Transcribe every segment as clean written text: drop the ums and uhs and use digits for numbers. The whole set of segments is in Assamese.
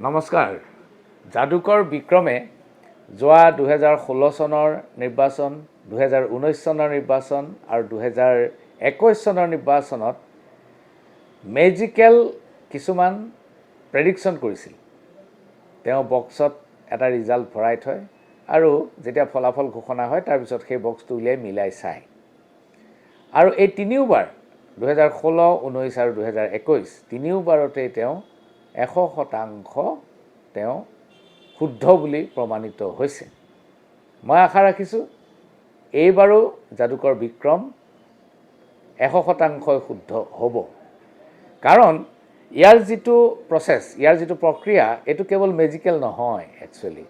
নমস্কাৰ। যাদুকৰ বিক্ৰমে যোৱা 2016 চনৰ নিৰ্বাচন, 2019 চনৰ নিৰ্বাচন আৰু 2021 চনৰ নিৰ্বাচনত মেজিকেল কিছুমান প্ৰেডিকশ্যন কৰিছিল। তেওঁ বক্সত এটা ৰিজাল্ট ভৰাই থয় আৰু যেতিয়া ফলাফল ঘোষণা হয় তাৰ পিছত সেই বক্সটো উলিয়াই মিলাই চায়। আৰু এই তিনিওবাৰ 2016, 19 আৰু 2021 তিনিওবাৰতে তেওঁ 100% তেওঁ শুদ্ধ বুলি প্ৰমাণিত হৈছে। মই আশা ৰাখিছোঁ এইবাৰো যাদুকৰ বিক্ৰম 100% শুদ্ধ হ'ব। কাৰণ ইয়াৰ যিটো প্ৰচেছ, ইয়াৰ যিটো প্ৰক্ৰিয়া, এইটো কেৱল মেজিকেল নহয়। একচুৱেলি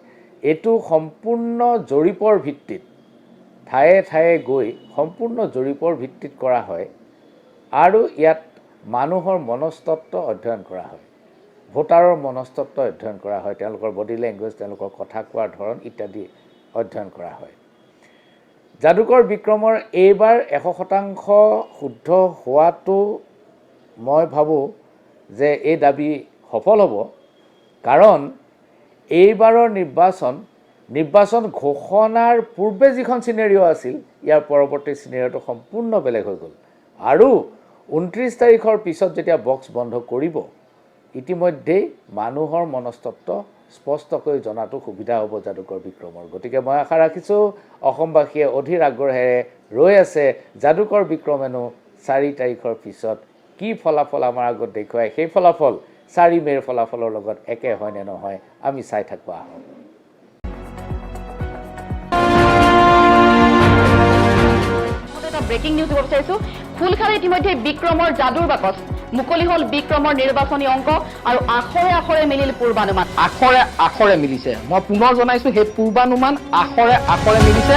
এইটো সম্পূৰ্ণ জৰীপৰ ভিত্তিত ঠায়ে ঠায়ে গৈ সম্পূৰ্ণ জৰীপৰ ভিত্তিত কৰা হয় আৰু ইয়াত মানুহৰ মনস্তত্ত্ব অধ্যয়ন কৰা হয়, ভোটাৰৰ মনস্তত্ত্ব অধ্যয়ন কৰা হয়, তেওঁলোকৰ বডি লেংগুৱেজ, তেওঁলোকৰ কথা কোৱাৰ ধৰণ ইত্যাদি অধ্যয়ন কৰা হয়। যাদুকৰ বিক্ৰমৰ এইবাৰ 100% শুদ্ধ হোৱাটো মই ভাবোঁ যে এই দাবী সফল হ'ব। কাৰণ এইবাৰৰ নিৰ্বাচন ঘোষণাৰ পূৰ্বে যিখন চিনেৰিঅ' আছিল, ইয়াৰ পৰৱৰ্তী চিনেৰিঅ'টো সম্পূৰ্ণ বেলেগ হৈ গ'ল। আৰু 29 তাৰিখৰ পিছত যেতিয়া বক্স বন্ধ কৰিব, ইতিমধ্যেই মানুহৰ মনস্তত্ত্ব স্পষ্টকৈ জনাটো সুবিধা হ'ব যাদুকৰ বিক্ৰমৰ। গতিকে মই আশা ৰাখিছোঁ অসমবাসীয়ে অধীৰ আগ্ৰহেৰে ৰৈ আছে যাদুকৰ বিক্ৰমেনো 4 তাৰিখৰ পিছত কি ফলাফল আমাৰ আগত দেখুৱায়। সেই ফলাফল 4 মে'ৰ ফলাফলৰ লগত একে হয় নে নহয় আমি চাই থাকোঁ আহক। ব্ৰেকিং নিউজ দিব বিচাৰিছোঁ। ফুলখাৰী ইতিমধ্যে বিক্ৰমৰ যাদুৰ বাকচ মুকলি হ'ল। বিক্ৰমৰ নিৰ্বাচনী অংক আৰু আখৰে আখৰে মিলিল পূৰ্বানুমান। আখৰে আখৰে মিলিছে। মই পুনৰ জনাইছোঁ, সেই পূৰ্বানুমান আখৰে আখৰে মিলিছে।